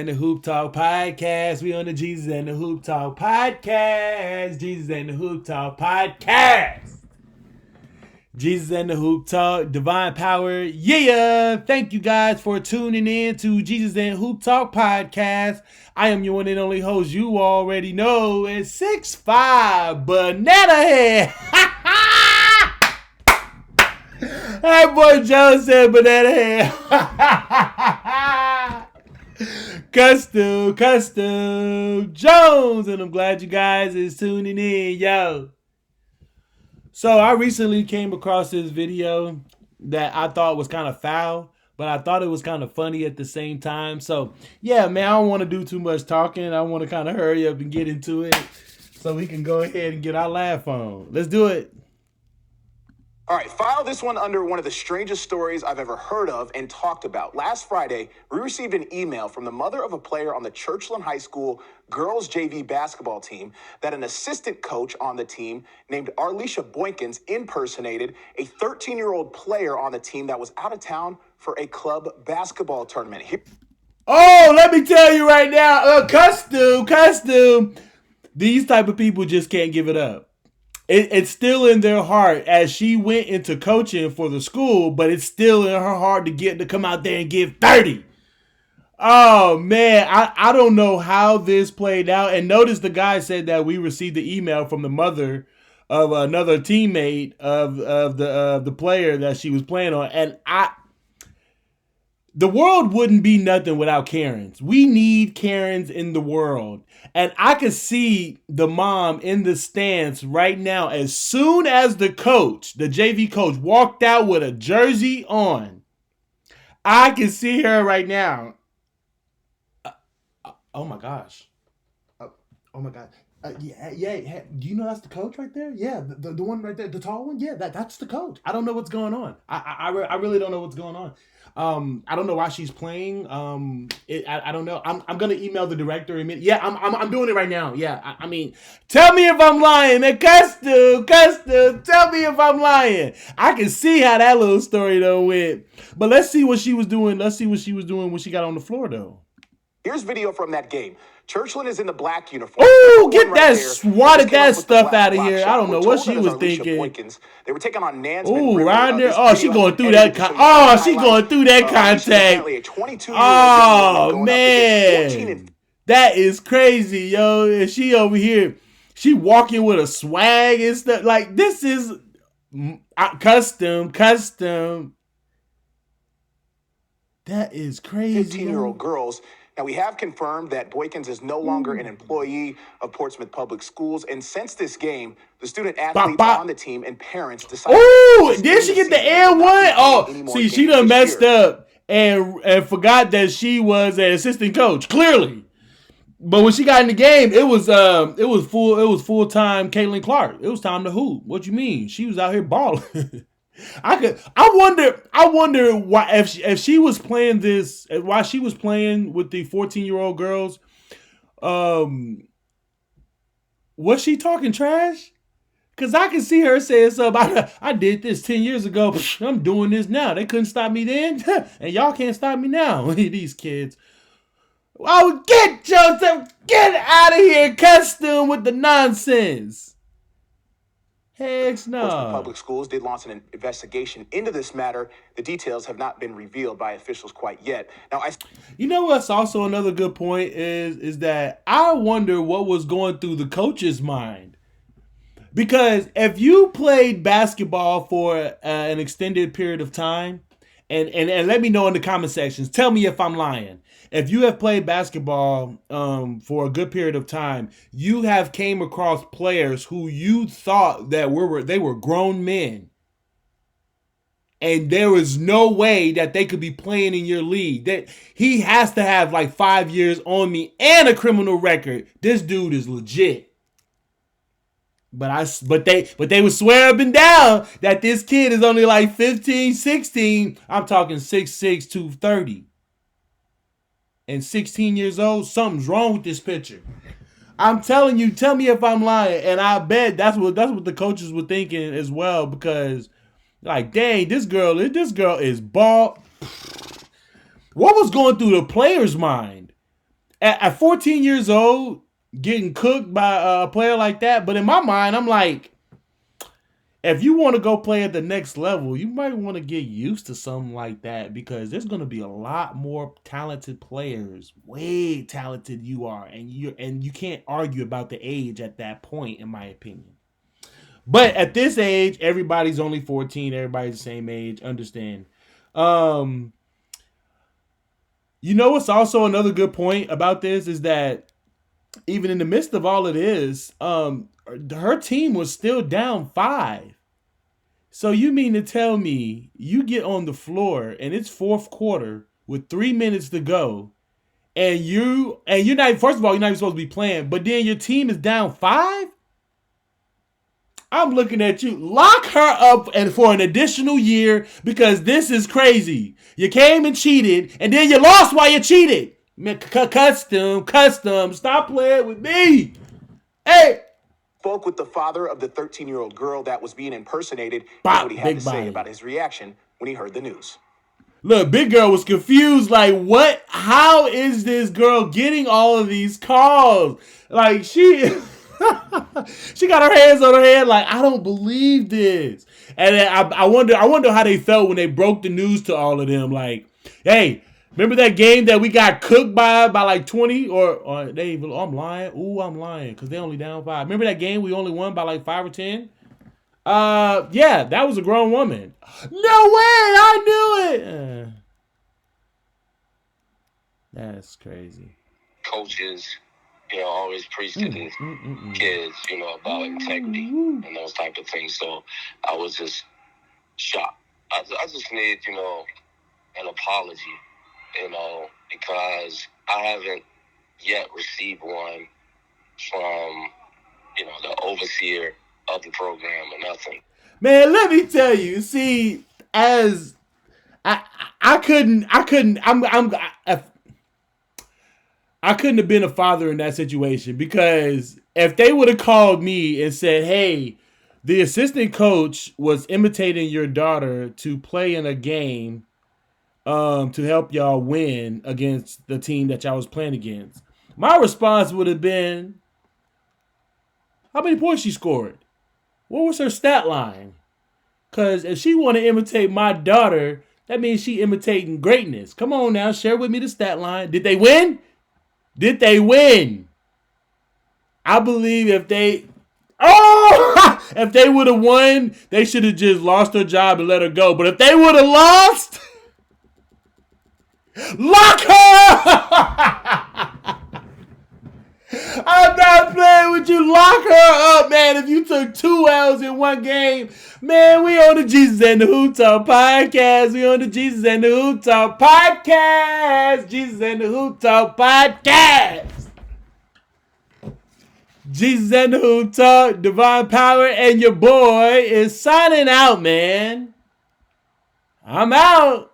And the Hoop Talk Podcast. We on the Jesus and the Hoop Talk Podcast. Jesus and the Hoop Talk Podcast. Jesus and the Hoop Talk, Divine Power. Yeah. Thank you guys for tuning in to Jesus and Hoop Talk Podcast. I am your one and only host. You already know it's 6'5" Banana Head. That boy Joe said Banana Head. Custom Jones, and I'm glad you guys is tuning in, yo. So I recently came across this video that I thought was kind of foul, but I thought it was kind of funny at the same time. So yeah, man, I don't want to do too much talking. I want to kind of hurry up and get into it so we can go ahead and get our laugh on. Let's do it. All right, file this one under one of the strangest stories I've ever heard of and talked about. Last Friday, we received an email from the mother of a player on the Churchland High School girls JV basketball team that an assistant coach on the team named Arlisha Boykins impersonated a 13-year-old player on the team that was out of town for a club basketball tournament. Oh, let me tell you right now, custom. These type of people just can't give it up. It's still in their heart as she went into coaching for the school, but it's still in her heart to come out there and give 30. Oh, man, I don't know how this played out. And notice the guy said that we received the email from the mother of another teammate of the player that she was playing on. And the world wouldn't be nothing without Karens. We need Karens in the world. And I could see the mom in the stands right now. As soon as the coach, the JV coach, walked out with a jersey on, I can see her right now. Oh my gosh. Oh my God. Yeah. Do you know that's the coach right there? Yeah, the one right there, the tall one. Yeah, that's the coach. I don't know what's going on. I really don't know what's going on. I don't know why she's playing. I don't know. I'm gonna email the director in a minute. Yeah, I'm doing it right now. Yeah, I mean, tell me if I'm lying, man. Custom. Tell me if I'm lying. I can see how that little story though went. But let's see what she was doing. Let's see what she was doing when she got on the floor though. Here's video from that game. Churchland is in the black uniform. Oh, get that, swatted that stuff out of here. I don't know what she was thinking. They were taking on Nansman. Oh, right there. Oh, she going through that. She going through that contact. Oh, man. That is crazy, yo. And she over here, she walking with a swag and stuff. Like, this is custom. That is crazy. 15-year-old girls. Now, we have confirmed that Boykins is no longer an employee of Portsmouth Public Schools. And since this game, the student athletes on the team and parents decided... Oh, did she get the N one? Oh, see, she done messed up and forgot that she was an assistant coach, clearly. But when she got in the game, it was full-time Caitlin Clark. It was time to hoop. What you mean? She was out here balling. I wonder why if she was playing this, why she was playing with the 14-year-old girls. Was she talking trash? Cause I can see her saying something. I did this 10 years ago. I'm doing this now. They couldn't stop me then, and y'all can't stop me now. These kids. Oh, get Joseph, get out of here, custom with the nonsense. Heck no. Portsmouth Public Schools did launch an investigation into this matter. The details have not been revealed by officials quite yet. Now, you know what's also another good point is that I wonder what was going through the coach's mind. Because if you played basketball for an extended period of time, and let me know in the comment sections, tell me if I'm lying. If you have played basketball for a good period of time, you have came across players who you thought that they were grown men. And there is no way that they could be playing in your league. That he has to have like 5 years on me and a criminal record. This dude is legit. But they would swear up and down that this kid is only like 15, 16. I'm talking 6'6", 230. And 16 years old, something's wrong with this picture. I'm telling you, tell me if I'm lying. And I bet that's what the coaches were thinking as well, because like, dang, this girl is bald. What was going through the player's mind? At 14 years old, getting cooked by a player like that. But in my mind, I'm like, if you want to go play at the next level, you might want to get used to something like that because there's going to be a lot more talented players, way talented you are, and you can't argue about the age at that point, in my opinion. But at this age, everybody's only 14. Everybody's the same age. Understand? Um, what's also another good point about this is that even in the midst of all of this, her team was still down 5. So you mean to tell me you get on the floor and it's fourth quarter with 3 minutes to go, and you're not, first of all, you're not even supposed to be playing, but then your team is down 5? I'm looking at you. Lock her up and for an additional year because this is crazy. You came and cheated, and then you lost while you cheated. Custom. Stop playing with me. Hey. Spoke with the father of the 13-year-old girl that was being impersonated. Here's what he had to say about his reaction when he heard the news. Look, big girl was confused. Like, what? How is this girl getting all of these calls? Like, she got her hands on her head. Like, I don't believe this. And I wonder how they felt when they broke the news to all of them. Like, hey, remember that game that we got cooked by like 20? Or they even, I'm lying. Ooh, I'm lying because they only down 5. Remember that game we only won by like 5 or 10? Yeah, that was a grown woman. No way, I knew it. That's crazy. Coaches, always preach to the kids, about integrity and those type of things. So I was just shocked. I just need, an apology, because I haven't yet received one from, the overseer of the program or nothing. Man, let me tell you. See, as I couldn't have been a father in that situation because if they would have called me and said, "Hey, the assistant coach was imitating your daughter to play in a game to help y'all win against the team that y'all was playing against," my response would have been, "How many points she scored? What was her stat line?" Because if she want to imitate my daughter, that means she imitating greatness. Come on now, share with me the stat line. Did they win? Did they win? I believe if they would have won, they should have just lost her job and let her go. But if they would have lost, lock her! I'm not playing with you. Lock her up, man. If you took 2 L's in one game, man, we on the Jesus and the Who Talk podcast. We on the Jesus and the Who Talk podcast. Jesus and the Who Talk podcast. Jesus and the Who Talk, Divine Power, and your boy is signing out, man. I'm out.